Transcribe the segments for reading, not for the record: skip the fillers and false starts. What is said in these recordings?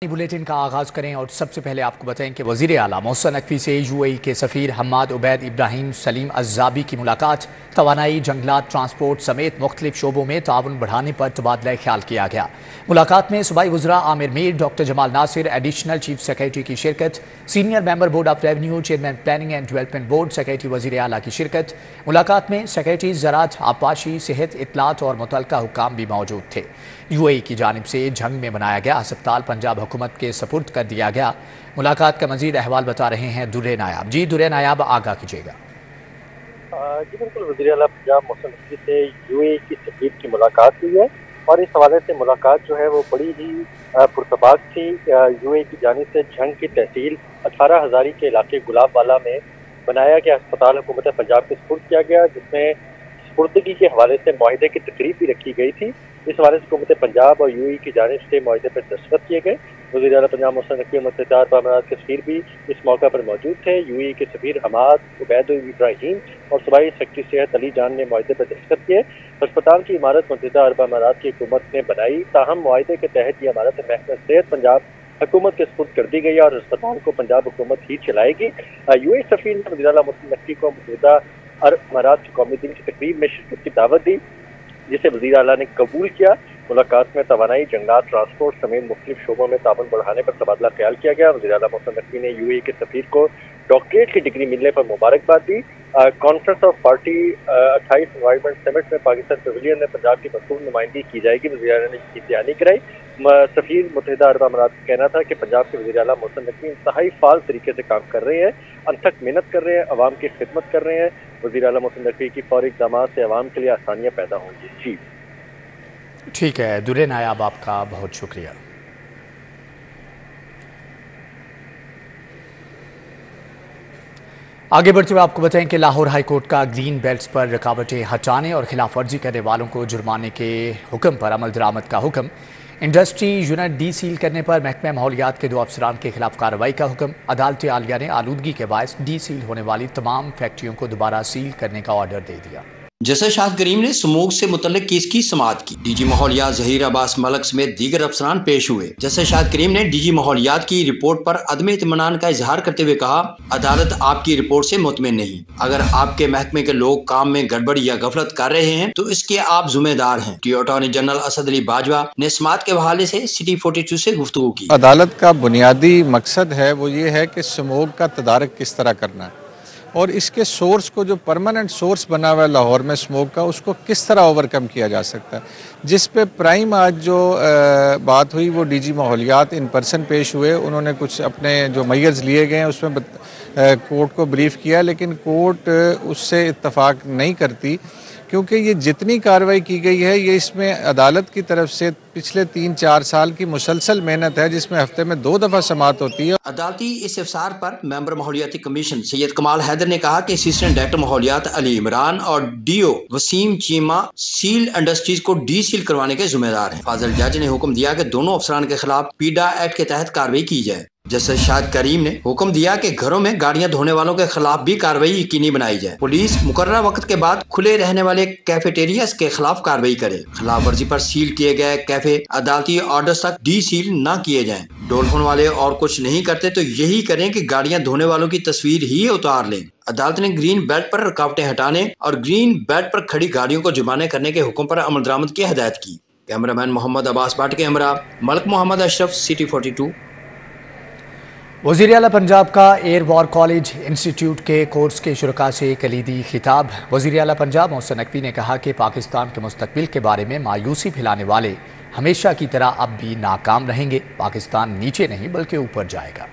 Bulletin का आगाज करें और सबसे पहले आपको बताएं कि वजीर आला मोहसिन नकवी से यूएई के सफीर हम्माद उबैद इब्राहिम सलीम अज़्ज़ाबी की मुलाकात। तवानाई, जंगलात, ट्रांसपोर्ट समेत मुख्तलिफ शोबों में ताउन बढ़ाने पर तबादला ख्याल किया गया। मुलाकात में सूबाई वज़रा Amir Mir, doctor Jamal Nasir, additional chief secretary की शिरकत। Senior member board of revenue, chairman planning and development board, secretary वजीर आला की शिरकत। मुलाकात में सेक्रेटरी ज़राअत, आबपाशी, सेहत, इत्तलात और मुतल्लिका हुक्काम भी मौजूद थे। यूएई की जानिब से झंग में बनाया गया अस्पताल पंजाब हुकूमत के सपुर्द कर दिया गया। मुलाकात का मजीद अहवाल बता रहे हैं दुर्रे नायाब। जी दुर्रे नायाब, आगाह कीजिएगा। जी बिल्कुल, वज़ीर आला पंजाब मोहसिन नकवी से यूएई की सफीर की मुलाकात हुई है और इस हवाले से मुलाकात जो है वो बड़ी ही पुरतबाक थी। यूएई की जानिब से झंग की तहसील 18 हज़ारी के इलाके गुलाबवाला में बनाया गया अस्पताल हुकूमत पंजाब के सपुर्द किया गया, जिसमें सपुर्दगी के हवाले से मुआहिदे की तकरीब भी रखी गई थी। इस हवाले से हुकूमत पंजाब और यूएई की जानिब से मुआहिदे पर दस्तखत किए गए। वज़ीर आला पंजाब मोहसिन नकवी मुत्तहिदा अरब अमीरात के सफीर भी इस मौका पर मौजूद थे। यूएई के सफीर हम्माद उबैद इब्राहिम और सूबाई सेक्रेटरी सेहत अली जान ने मुआहिदे पर दस्तखत किए। अस्पताल की इमारत मुत्तहिदा अरब अमीरात की हुकूमत ने बनाई, ताहम मुआहिदे के तहत ये इमारत महकमा सेहत पंजाब हुकूमत के सपुर्द कर दी गई और अस्पताल को पंजाब हुकूमत ही चलाएगी। यूएई सफीर ने वज़ीर आला मोहसिन नकवी को मुत्तहिदा अरब अमीरात के कौमी दिन की तकरीब में शिरकत की दावत दी, जिसे वज़ीर आला ने कबूल किया। मुलाकात में तवानाई, जंगलात, ट्रांसपोर्ट समेत मुख्तलिफ शोबों में ताउन बढ़ाने पर तबादला ख्याल किया गया। वज़ीर आला मोहसिन नकवी ने यूएई के सफीर को डॉक्टरेट की डिग्री मिलने पर मुबारकबाद दी। Conference of party 28 environment summit में पाकिस्तान पवेलियन में पंजाब की भरपूर नुमाइंदगी की जाएगी। वज़ीर आला ने इसकी बयानी कराई। सफीर मुत्तहिदा अरब अमीरात का कहना था कि पंजाब के वज़ीर आला मोहसिन नकवी इंतहाई फाल तरीके से काम कर रहे हैं, अनथक मेहनत कर रहे हैं, अवाम की खिदमत कर रहे हैं। वज़ीर आला मोहसिन नकवी की फौरी इक़दामात से अवाम के लिए आसानियाँ पैदा होंगी। जी ठीक है दुर्रे नायाब, आपका बहुत शुक्रिया। आगे बढ़ते हुए आपको बताएं कि लाहौर हाई कोर्ट का ग्रीन बेल्ट्स पर रुकावटें हटाने और खिलाफ वर्जी करने वालों को जुर्माने के हुक्म पर अमल दरामद का हुक्म। इंडस्ट्री यूनिट डी सील करने पर महकमा माहौलियात के 2 अफसरान के खिलाफ कार्रवाई का हुक्म। अदालत आलिया ने आलूदगी के बायस डी सील होने वाली तमाम फैक्ट्रियों को दोबारा सील करने का ऑर्डर दे दिया। जस्टिस शाहिद करीम ने स्मोक से मुतल्लिक केस की समाअत की। डीजी माहौलियात ज़हीर अब्बास मलक समेत दीगर अफसरान पेश हुए। जस्टिस शाहिद करीम ने डीजी माहौलियात की रिपोर्ट पर अदम इत्मीनान का इजहार करते हुए कहा, अदालत आपकी रिपोर्ट से मुतमिन नहीं। अगर आपके महकमे के लोग काम में गड़बड़ या गफलत कर रहे हैं तो इसके आप जिम्मेदार हैं। अटॉर्नी जनरल असद अली बाजवा ने समाअत के हवाले से सिटी 42 से गुफ्तगू की। अदालत का बुनियादी मकसद है वो ये है कि स्मोक का तदारक किस तरह करना है और इसके सोर्स को, जो परमानेंट सोर्स बना हुआ है लाहौर में स्मोक का, उसको किस तरह ओवरकम किया जा सकता है। जिस पे प्राइम आज जो बात हुई वो डीजी माहौलियात इन पर्सन पेश हुए। उन्होंने कुछ अपने जो मैयर्स लिए गए हैं उसमें कोर्ट को ब्रीफ किया, लेकिन कोर्ट उससे इत्तफाक नहीं करती, क्योंकि ये जितनी कार्रवाई की गई है ये इसमें अदालत की तरफ से पिछले 3-4 साल की मुसलसल मेहनत है, जिसमें हफ्ते में 2 दफ़ा समाअत होती है। अदालती इस्तिफसार पर मेंबर माहौलियाती कमीशन सैयद कमाल हैदर ने कहा कि असिस्टेंट डायरेक्टर माहौलियात अली इमरान और DO Waseem Cheema seal industries को डी सील करवाने के जिम्मेदार हैं। फाजिल जज ने हुक्म दिया कि दोनों अफसरान के खिलाफ पीडा एक्ट के तहत कार्रवाई की जाए। जस्टिस शाहिद करीम ने हुक्म दिया कि घरों में गाड़ियां धोने वालों के खिलाफ भी कार्रवाई यकीनी बनाई जाए। पुलिस मुकर्रर वक्त के बाद खुले रहने वाले कैफेटेरियाज के खिलाफ कार्रवाई करे। खिलाफ वर्जी पर सील किए गए कैफे अदालती ऑर्डर्स तक डी सील न किए जाएं। डोलफोन वाले और कुछ नहीं करते तो यही करें कि गाड़ियां धोने वालों की तस्वीर ही उतार लें। अदालत ने ग्रीन बेल्ट पर रुकावटें हटाने और ग्रीन बेल्ट पर खड़ी गाड़ियों को जुर्माने करने के हुक्म पर अमल दरामद की हिदायत की। कैमरामैन मोहम्मद अब्बास भट्ट के हमरा मलक मोहम्मद अशरफ, सिटी 42। वज़ीर आला पंजाब का एयर वॉर कॉलेज इंस्टीट्यूट के कोर्स के शुरका से कलीदी खिताब। वज़ीर आला पंजाब मोहसिन नकवी ने कहा कि पाकिस्तान के मुस्तकबिल के बारे में मायूसी फैलाने वाले हमेशा की तरह अब भी नाकाम रहेंगे। पाकिस्तान नीचे नहीं बल्कि ऊपर जाएगा।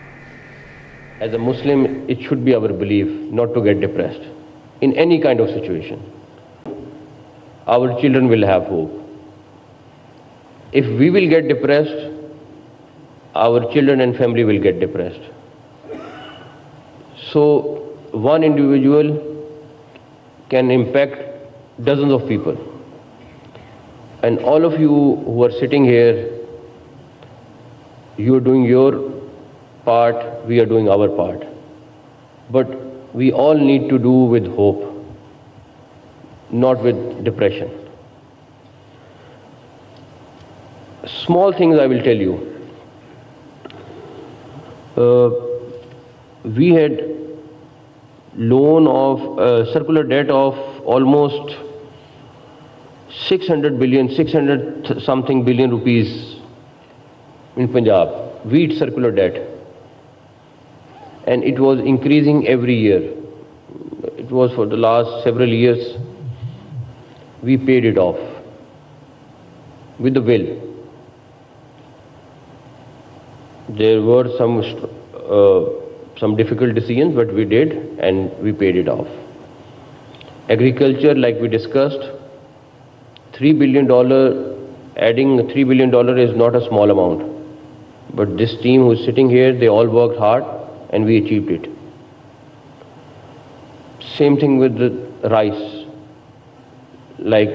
As a Muslim, it should be our belief not to get depressed in any kind of situation. Our children will have hope. If we will get depressed, our children and family will get depressed. So one individual can impact dozens of people. And all of you who are sitting here, you are doing your part, we are doing our part. But we all need to do with hope, not with depression. Small things I will tell you. we had loan of circular debt of almost 600 something billion rupees in Punjab, wheat circular debt, and it was increasing every year. It was for the last several years. We paid it off with the will. There were some difficult decisions, but we did, and we paid it off. Agriculture, like we discussed, $3 billion, adding $3 billion is not a small amount. But this team who is sitting here, they all worked hard, and we achieved it. Same thing with the rice. Like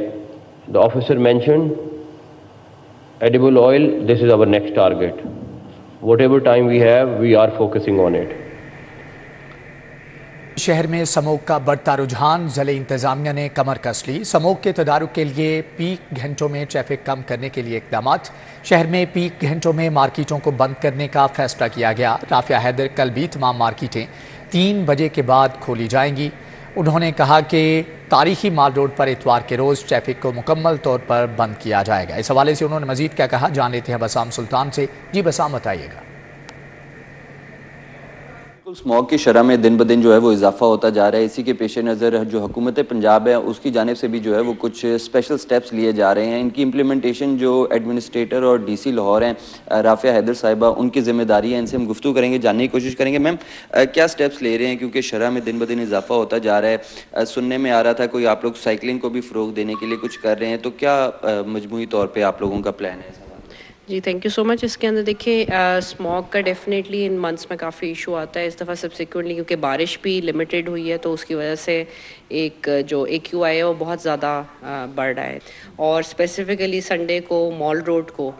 the officer mentioned, edible oil, this is our next target. Whatever time we have, we are focusing on it. शहर में समोग का बढ़ता रुझान, ज़िले इंतजामिया ने कमर कस ली। समोग के तदारुक के लिए पीक घंटों में ट्रैफिक कम करने के लिए इक़दामात। शहर में पीक घंटों में मार्केटों को बंद करने का फैसला किया गया। राफिया हैदर, कल भी तमाम मार्केटें 3 बजे के बाद खोली जाएंगी। उन्होंने कहा कि तारीखी माल रोड पर इतवार के रोज़ ट्रैफिक को मुकम्मल तौर पर बंद किया जाएगा। इस हवाले से उन्होंने मज़ीद क्या कहा, जान लेते हैं बसाम सुल्तान से। जी बसाम, बताइएगा। स्मॉग की शरह में दिन ब दिन जो है वो इजाफा होता जा रहा है। इसी के पेश नज़र जो हुकूमत पंजाब है उसकी जानिब से भी जो है वो कुछ स्पेशल स्टेप्स लिए जा रहे हैं। इनकी इम्प्लीमेंटेशन जो एडमिनिस्ट्रेटर और डीसी लाहौर हैं राफिया हैदर साहिबा, उनकी ज़िम्मेदारी है। इनसे हम गुफ्तगू करेंगे, जानने की कोशिश करेंगे। मैम, क्या स्टेप्स ले रहे हैं, क्योंकि शरह में दिन ब दिन इजाफा होता जा रहा है। सुनने में आ रहा था कोई आप लोग साइकिलिंग को भी फ़रोग देने के लिए कुछ कर रहे हैं, तो क्या मजमूई तौर पर आप लोगों का प्लान है? जी, थैंक यू सो मच। इसके अंदर देखिए, स्मॉग का डेफिनेटली इन मंथ्स में काफ़ी इशू आता है। इस दफ़ा सब्सिक्वेंटली क्योंकि बारिश भी लिमिटेड हुई है, तो उसकी वजह से एक जो AQI है वो बहुत ज़्यादा बढ़ रहा है। और स्पेसिफ़िकली संडे को मॉल रोड को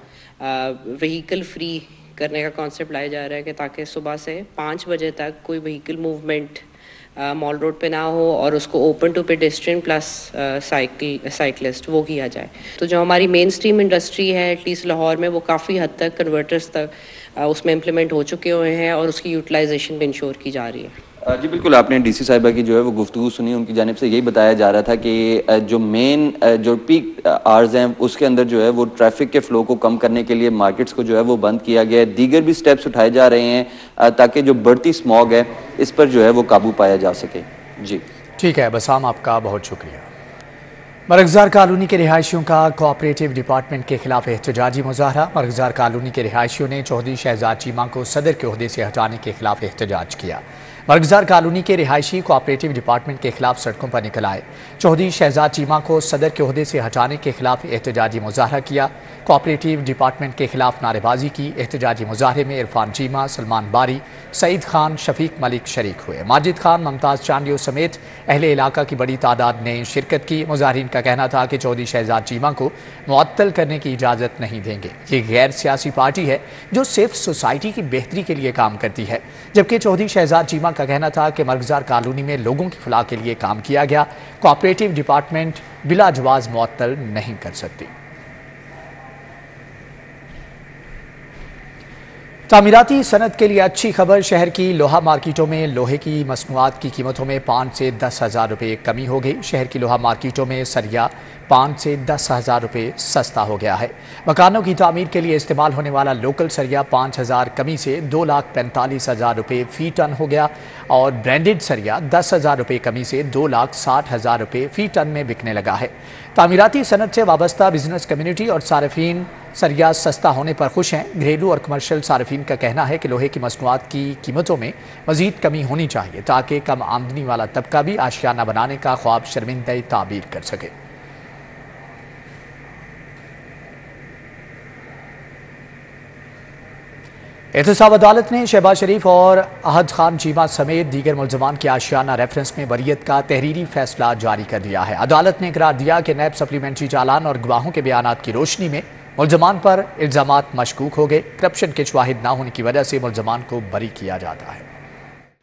व्हीकल फ्री करने का कॉन्सेप्ट लाया जा रहा है कि ताकि सुबह से 5 बजे तक कोई व्हीकल मूवमेंट मॉल रोड पे ना हो और उसको open to pedestrian plus cyclist वो किया जाए। तो जो हमारी मेन स्ट्रीम इंडस्ट्री है एटलीस्ट लाहौर में, वो काफ़ी हद तक कन्वर्टर्स तक उसमें इम्प्लीमेंट हो चुके हुए हैं और उसकी यूटिलाइजेशन भी इंश्योर की जा रही है। जी बिल्कुल, आपने डीसी साहिबा की जो है वो गुफ्तगू सुनी। उनकी जानिब से यही बताया जा रहा था कि जो मेन जो पीक आवर्स हैं उसके अंदर जो है वो ट्रैफिक के फ़्लो को कम करने के लिए मार्केट्स को जो है वो बंद किया गया है। दीगर भी स्टेप्स उठाए जा रहे हैं ताकि जो बढ़ती स्मॉग है इस पर जो है वो काबू पाया जा सके। जी ठीक है बसाम, आपका बहुत शुक्रिया। मरगजार कॉलोनी के रिहायशियों का कोऑपरेटिव डिपार्टमेंट के खिलाफ एहतजाजी मुजाहरा। मरगजार कॉलोनी के रिहायशियों ने चौधरी शहजाद चीमा को सदर के ओहदे से हटाने के खिलाफ एहतजाज किया। मरगजार कॉलोनी के रिहायशी कोऑपरेटिव डिपार्टमेंट के खिलाफ सड़कों पर निकल आए। चौधरी शहजाद चीमा को सदर के ओहदे से हटाने के खिलाफ एहतजाजी मुजाहरा किया। कोऑपरेटिव डिपार्टमेंट के खिलाफ नारेबाजी की। एहतजाजी मुजाहरे में इरफान चीमा, सलमान बारी, सईद खान, शफीक मलिक शरीक हुए। माजिद खान, मुमताज़ चांडियो समेत अहले इलाका की बड़ी तादाद ने शिरकत की। मुजाहिरीन का कहना था कि चौधरी शहजाद चीमा को मुअत्तल करने की इजाज़त नहीं देंगे। ये गैर सियासी पार्टी है जो सिर्फ सोसाइटी की बेहतरी के लिए काम करती है, जबकि चौधरी शहजाद चीमा का कहना था कि मरगजार कॉलोनी में लोगों की फलाह के लिए काम किया गया। कोऑपरेटिव डिपार्टमेंट बिला जवाज़ मुअत्तल नहीं कर सकती। तामीराती सनत के लिए अच्छी खबर। शहर की लोहा मार्केटों में लोहे की मसनूआत की कीमतों में 5 से 10 हज़ार रुपये कमी हो गई। शहर की लोहा मार्केटों में सरिया 5 से 10 हज़ार रुपये सस्ता हो गया है। मकानों की तामीर के लिए इस्तेमाल होने वाला लोकल सरिया 5 हज़ार कमी से 2,45,000 रुपये फ़ी टन हो गया और ब्रांडेड सरिया 10 हज़ार रुपये कमी से 2,60,000 रुपये फ़ी टन में बिकने लगा है। तामीराती सनत से वाबस्ता बिजनेस कम्युनिटी और सार्फिन सरिया सस्ता होने पर खुश हैं। घरेलू और कमर्शियल सार्फिन का कहना है कि लोहे की मसनूआत की कीमतों में मज़ीद कमी होनी चाहिए ताकि कम आमदनी वाला तबका भी आशियाना बनाने का ख्वाब शर्मिंदा ताबीर कर सके। एहतसाब अदालत ने शहबाज शरीफ और अहद खान चीमा समेत दीगर मुल्ज़मान के आशियाना रेफरेंस में बरियत का तहरीरी फैसला जारी कर दिया है। अदालत ने करार दिया कि नैब सप्लीमेंट्री चालान और गवाहों के बयानात की रोशनी में मुल्ज़मान पर इल्ज़ामात मशकूक हो गए। करप्शन के शवाहिद ना होने की वजह से मुल्ज़मान को बरी किया जाता है।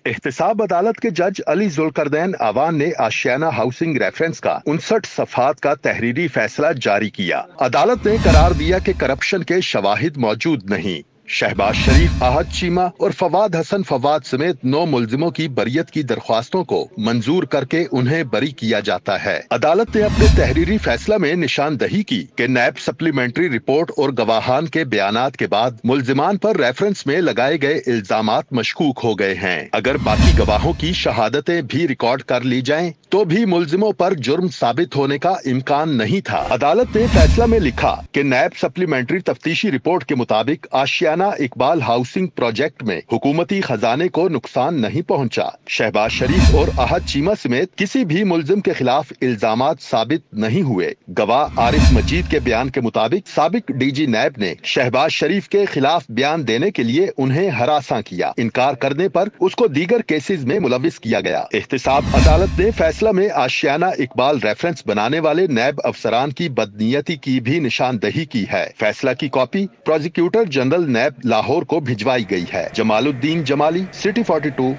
एहतसाब अदालत के जज अली जुल्करदैन अवान ने आशियाना हाउसिंग रेफरेंस का 59 सफ़हात का तहरीरी फैसला जारी किया। अदालत ने करार दिया कि करप्शन के शवाहिद मौजूद नहीं। शहबाज शरीफ, आहद चीमा और फवाद हसन फवाद समेत 9 मुलजिमों की बरियत की दरख्वास्तों को मंजूर करके उन्हें बरी किया जाता है। अदालत ने अपने तहरीरी फैसला में निशानदही की कि नैब सप्लीमेंट्री रिपोर्ट और गवाहान के बयानात के बाद मुलजिमान पर रेफरेंस में लगाए गए इल्जामात मशकूक हो गए हैं। अगर बाकी गवाहों की शहादतें भी रिकॉर्ड कर ली जाएं, तो भी मुलजिमों पर जुर्म साबित होने का इम्कान नहीं था। अदालत ने फैसला में लिखा कि नैब सप्लीमेंट्री तफ्तीशी रिपोर्ट के मुताबिक आशियाना इकबाल हाउसिंग प्रोजेक्ट में हुकूमती खजाने को नुकसान नहीं पहुंचा। शहबाज शरीफ और आहद चीमा समेत किसी भी मुलजिम के खिलाफ इल्जामात साबित नहीं हुए। गवाह आरिफ मजीद के बयान के मुताबिक साबिक डीजी नैब ने शहबाज शरीफ के खिलाफ बयान देने के लिए उन्हें हरासा किया। इनकार करने पर उसको दीगर केसेस में मुलविस किया गया। एहतसाब अदालत ने फैसला में आशियाना इकबाल रेफरेंस बनाने वाले नैब अफसरान की बदनीयती की भी निशानदही की है। फैसला की कॉपी प्रोसिक्यूटर जनरल नैब लाहौर को भिजवाई गई है। जमालुद्दीन जमाली, सिटी 42।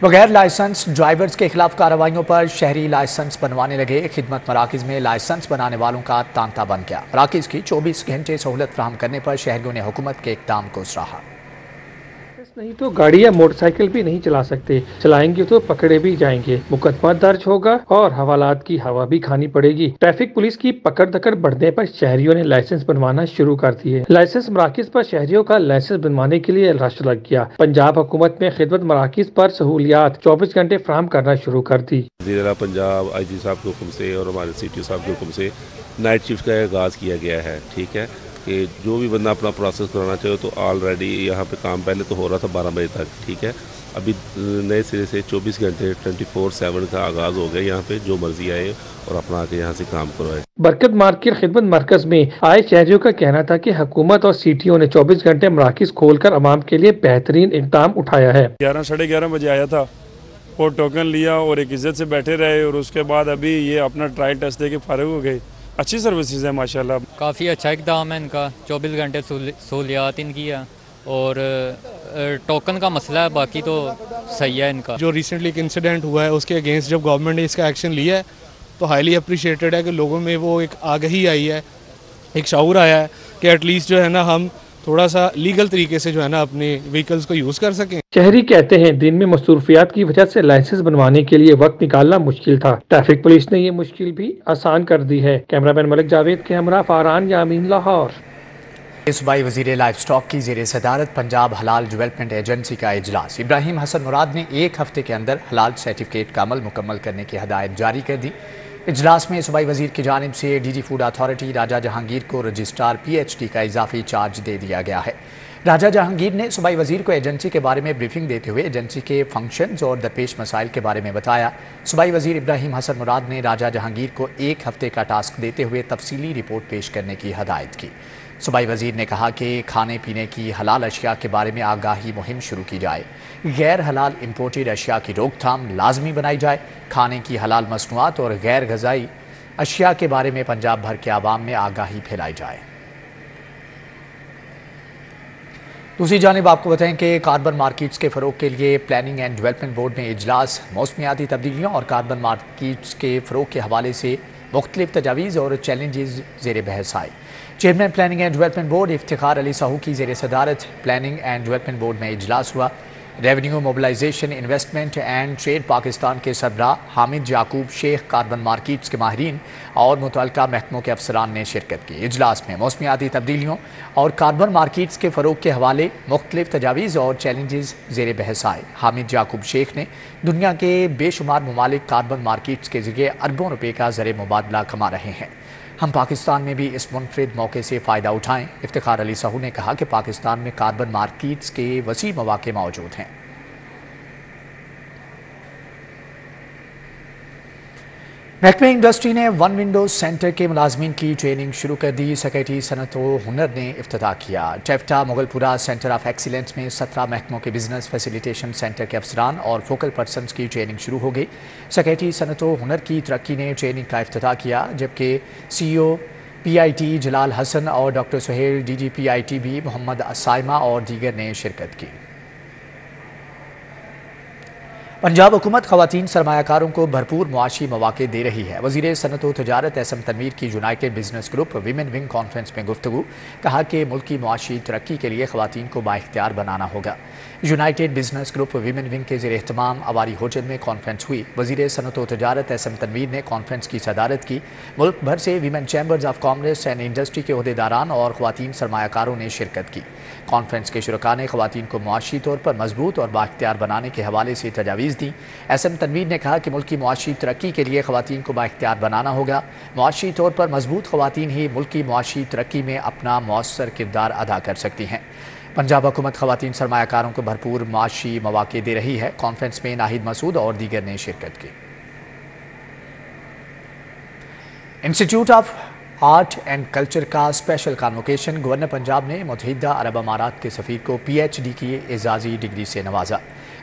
बगैर लाइसेंस ड्राइवर्स के खिलाफ कार्रवाइयों पर शहरी लाइसेंस बनवाने लगे। खिदमत मराकज में लाइसेंस बनाने वालों का तांता बन गया। मराकज की 24 घंटे सहूलत फराहम करने पर शहरियों ने हुकूमत के इक़दाम को सराहा। नहीं तो गाड़ी या मोटरसाइकिल भी नहीं चला सकते, चलाएंगे तो पकड़े भी जाएंगे, मुकदमा दर्ज होगा और हवालात की हवा भी खानी पड़ेगी। ट्रैफिक पुलिस की पकड़ दकड़ बढ़ने पर शहरियों ने लाइसेंस बनवाना शुरू कर दिए। लाइसेंस मराकज पर शहरियों का लाइसेंस बनवाने के लिए रश लग गया। पंजाब हुकूमत ने खिदमत मराकज पर सहूलियात 24 घंटे फराहम करना शुरू कर दी। ज़िला पंजाब IG साहब के हुक्म से और हमारे CTO साहब के हुक्म से नाइट शिफ्ट का आगाज़ किया गया है। ठीक है कि जो भी बंदा अपना प्रोसेस कराना चाहे तो ऑलरेडी यहाँ पे काम पहले तो हो रहा था 12 बजे तक। ठीक है, अभी नए सिरे से 24 घंटे 24/7 का आगाज़ हो गया। यहाँ पे जो मर्जी आए और अपना आके यहाँ से काम करवाए। बरकत मार्केट खिदमत मरकज में आए शहरियों का कहना था कि हुकूमत और CTO ने 24 घंटे मराकज खोलकर आवाम के लिए बेहतरीन इक़दाम उठाया है। 11 साढ़े 11 बजे आया था और टोकन लिया और एक इज्जत से बैठे रहे और उसके बाद अभी ये अपना ट्रायल टेस्ट दे के फारिग हो गए। अच्छी सर्विसेज है माशाल्लाह। काफ़ी अच्छा इक़दाम है इनका। 24 घंटे सहूलियात इनकी है और टोकन का मसला है, बाकी तो सही है इनका। जो रिसेंटली एक इंसिडेंट हुआ है उसके अगेंस्ट जब गवर्नमेंट ने इसका एक्शन लिया है तो हाईली अप्रिशिएटेड है कि लोगों में वो एक आगाही आई है, एक शऊर आया है कि एटलीस्ट जो है ना हम थोड़ा सा लीगल तरीके से जो है ना अपने व्हीकल्स को यूज़ कर सकें। शहरी कहते हैं दिन में मसरूफियात की वजह से लाइसेंस बनवाने के लिए वक्त निकालना मुश्किल था। ट्रैफिक पुलिस ने ये मुश्किल भी आसान कर दी है। कैमरामैन मलिक जावेद के हमरा फारान यामीन लाहौर। सूबाई वज़ीर लाइफ स्टॉक की ज़ेर सदारत पंजाब हलाल डेवलपमेंट एजेंसी का इजलास। इब्राहिम हसन मुराद ने 1 हफ्ते के अंदर हलाल सर्टिफिकेट का अमल मुकम्मल करने की हदायत जारी कर दी। इजलास में सूबाई वज़ीर की जानिब से DG फूड अथॉरिटी राजा जहांगीर को रजिस्ट्रार PhD का इजाफी चार्ज दे दिया गया है। राजा जहांगीर ने सूबाई वज़ीर को एजेंसी के बारे में ब्रीफिंग देते हुए एजेंसी के फंक्शंस और दरपेश मसाइल के बारे में बताया। सूबाई वज़ीर इब्राहिम हसन मुराद ने राजा जहांगीर को 1 हफ्ते का टास्क देते हुए तफसीली रिपोर्ट पेश करने की हदायत की। सूबाई वज़ीर ने कहा कि खाने पीने की हलाल अशिया के बारे में आगाही मुहिम शुरू की जाए, गैर हलाल इम्पोर्टेड अशिया की रोकथाम लाजमी बनाई जाए, खाने की हलाल मसनूआत और गैर गज़ाई अशिया के बारे में पंजाब भर के आवाम में आगाही फैलाई जाए। दूसरी जानिब आपको बताएं कि कार्बन मार्केट्स के फ़रोग के लिए प्लानिंग एंड डेवलपमेंट बोर्ड में इजलास। मौसमियाती तब्दीलियों और कार्बन मार्केट्स के फ़रोग के हवाले से मुख्तलिफ तजावीज़ और चैलेंजेस ज़ेर बहस आए। Chairman planning and development board Iftikhar Ali Sahu की ज़ेर सदारत प्लानिंग एंड डेवलपमेंट बोर्ड में इजलास हुआ। Revenue mobilisation investment and trade Pakistan के सरबराह हामिद याकूब शेख, कार्बन मार्केट्स के माहिरीन और मुतल्लिका महकमों के अफसरान ने शिरकत की। इजलास में मौसमियाती तब्दीलियों और कार्बन मार्केट्स के फ़रोग के हवाले मुख्तलिफ तजावीज़ और चैलेंजेस ज़ेर बहस आए। हामिद याकूब शेख ने दुनिया के बेशुमार ममालिक कार्बन मार्केट्स के ज़रिए अरबों रुपये का ज़र मुबादला कमा रहे हैं, हम पाकिस्तान में भी इस मुनफरिद मौके से फ़ायदा उठाएं। इफ्तिखार अली साहू ने कहा कि पाकिस्तान में कार्बन मार्केट्स के वसी मौके मौजूद हैं। महकमे इंडस्ट्री ने वन विंडो सेंटर के मुलाजमीन की ट्रेनिंग शुरू कर दी। सेक्रेटरी सनत व हुनर ने इफ्तिताह किया। Taffeta Mughalpura centre of excellence में 17 महकमों के बिजनेस फैसिलिटेशन सेंटर के अफसरान और फोकल पर्सनस की ट्रेनिंग शुरू हो गई। सेक्रेटरी सनत व हुनर की तरक्की ने ट्रेनिंग का इफ्तिताह किया, जबकि CEO PIT जलाल हसन और डॉक्टर सुहेल DG PIT भी मोहम्मद साइमा और दीगर ने शिरकत की। पंजाब हुकूमत खवातीन सरमायाकारों को भरपूर मुआशी मौके दे रही है। वज़ीर सनअत व तजारत एसएम तनवीर की United business group women wing conference में गुफ्तगू, कहा कि मुल्की मुआशी तरक्की के लिए खवातीन को बाइख्तियार बनाना होगा। United business group women wing के ज़ेर एहतमाम अवारी होजन में कॉन्फ्रेंस हुई। वज़ीर सनअत व तजारत एसएम तनवीर ने कॉन्फ्रेंस की सदारत की। मुल्क भर से women chambers of commerce and industry के ओहदेदारान और खवातीन सरमायाकारों ने शिरकत की। कॉन्फ्रेंस के शुरका ने खवातीन को मुआशी तौर पर मजबूत और बाइख्तियार बनाने के हवाले से तजावीज़ दी। एसएम तनवीर ने कहा कि मुल्की मुआशी तरक्की के लिए खवातीन को बाइख्तियार बनाना होगा। मुआशी तौर पर मजबूत खवातीन ही मुल्की मुआशी तरक्की में अपना मौसर किरदार अदा कर सकती हैं। पंजाब हुकूमत खवातीन सरमायाकारों को भरपूर मुआशी मौके दे रही है। कॉन्फ्रेंस में नाहिद मसूद और दीगर ने शिरकत की। Institute of art and culture का स्पेशल कॉन्वोकेशन। गवर्नर पंजाब ने मुत्तहिदा अरब अमारात के सफ़ीर को PhD की एजाज़ी डिग्री से नवाजा।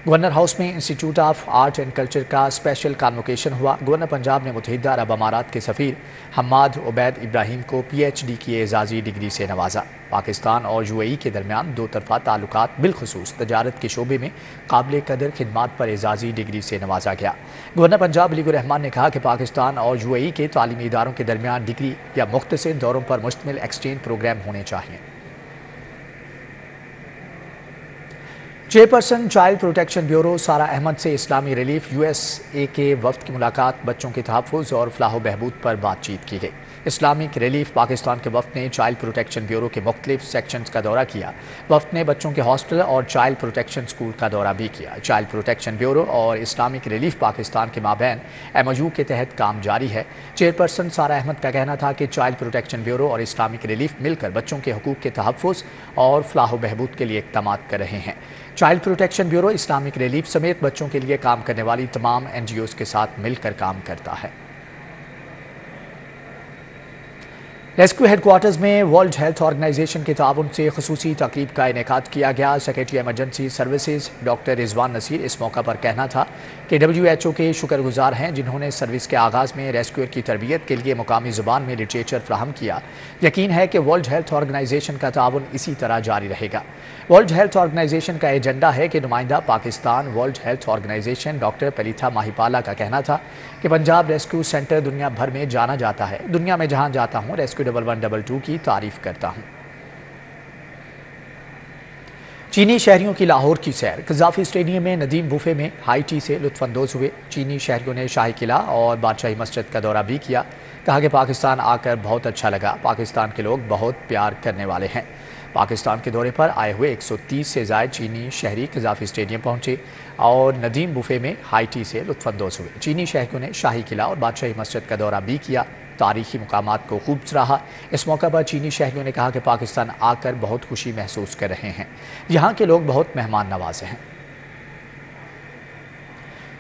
गवर्नर हाउस में institute of art and culture का स्पेशल कॉन्वोकेशन हुआ। गवर्नर पंजाब ने मुत्तहिदा अरब अमारात के सफ़ीर हम्माद उबैद इब्राहीम को PhD की एजाज़ी डिग्री से नवाजा। पाकिस्तान और UAE के दरमियान दो तरफ़ा ताल्लुकात बिलखुसूस तजारत के शोबे में काबिल कदर खिदमात पर एजाज़ी डिग्री से नवाजा गया। गवर्नर पंजाब अली रहमान ने कहा कि पाकिस्तान और UAE के तालीमी इदारों के दरमियान डिग्री या मुख्तसर दौरों पर मुश्तमिल एक्सचेंज प्रोग्राम होने चाहिए। चेयरपर्सन चाइल्ड प्रोटेक्शन ब्यूरो सारा अहमद से इस्लामी रिलीफ USA के वफ्द की मुलाकात। बच्चों के तहफ़्फ़ुज़ और फलाह व बहबूद पर बातचीत की गई। इस्लामिक रिलीफ पाकिस्तान के वफ्द ने चाइल्ड प्रोटेक्शन ब्यूरो के मुख्तलिफ सेक्शंस का दौरा किया। वफ्द ने बच्चों के हॉस्टल और चाइल्ड प्रोटेक्शन स्कूल का दौरा भी किया। चाइल्ड प्रोटेक्शन ब्यूरो और इस्लामिक रिलीफ पाकिस्तान के माबैन MOU के तहत काम जारी है। चेयरपर्सन सारा अहमद का कहना था कि चाइल्ड प्रोटेक्शन ब्यूरो और इस्लामिक रिलीफ मिलकर बच्चों के हकूक़ के तहफ़्फ़ुज़ और फलाह व बहबूद के लिए इक़दाम कर रहे हैं। Child protection bureau Islamic relief समेत बच्चों के लिए काम करने वाली तमाम NGOs के साथ मिलकर काम करता है। रेस्क्यू हेडक्वार्टर्स में वर्ल्ड हेल्थ ऑर्गेनाइजेशन के ताउन से खुसूसी तकरीब का इनेकाद किया गया। Secretary emergency services doctor Rizwan Naseer इस मौका पर कहना था कि WHO के शुक्रगुजार हैं जिन्होंने सर्विस के आगाज़ में रेस्क्यूअर की तरबियत के लिए मुकामी ज़ुबान में लिटरेचर फ्राहम किया। यकीन है कि वर्ल्ड हेल्थ ऑर्गेनाइजेशन का ताउन इसी तरह जारी रहेगा। वर्ल्ड हेल्थ ऑर्गेनाइजेशन का एजेंडा है कि नुमाइंदा Pakistan World Health Organization doctor Palitha Mahipala का कहना था कि पंजाब रेस्क्यू सेंटर दुनिया भर में जाना जाता है। दुनिया में जहां जाता हूं रेस्क्यू 1122 की तारीफ करता हूं। चीनी शहरियों की लाहौर की सैर। कज़ाफ़ी स्टेडियम में नदीम बुफे में हाई टी से लुत्फ़अंदोज़ हुए। चीनी शहरियों ने शाही किला और बादशाही मस्जिद का दौरा भी किया। कहा कि पाकिस्तान आकर बहुत अच्छा लगा। पाकिस्तान के लोग बहुत प्यार करने वाले हैं। पाकिस्तान के दौरे पर आए हुए 130 से ज़ायद चीनी शहरी कज़ाफ़ी स्टेडियम पहुंचे और नदीम बुफे में हाई टी से लुत्फ़अंदोज़ हुए। चीनी शहरियों ने शाही किला और बादशाही मस्जिद का दौरा भी किया। तारीखी मुकामात को खूब सराहा। इस मौका पर चीनी शहरियों ने कहा कि पाकिस्तान आकर बहुत खुशी महसूस कर रहे हैं। यहाँ के लोग बहुत मेहमान नवाज हैं।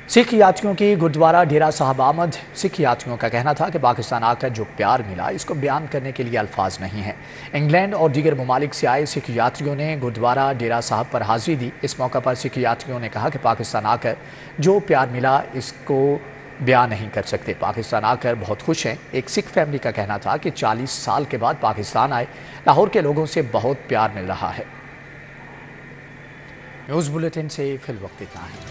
सिख यात्रियों की गुरुद्वारा डेरा साहब आमद। सिख यात्रियों का कहना था कि पाकिस्तान आकर जो प्यार मिला इसको बयान करने के लिए अल्फाज नहीं है। इंग्लैंड और दीगर ममालिक से आए सिख यात्रियों ने गुरुद्वारा डेरा साहब पर हाजिरी दी। इस मौका पर सिख यात्रियों ने कहा कि पाकिस्तान आकर जो प्यार मिला इसको बयान नहीं कर सकते। पाकिस्तान आकर बहुत खुश हैं। एक सिख फैमिली का कहना था कि 40 साल के बाद पाकिस्तान आए, लाहौर के लोगों से बहुत प्यार मिल रहा है। न्यूज़ बुलेटिन से फिल वक्त इतना है।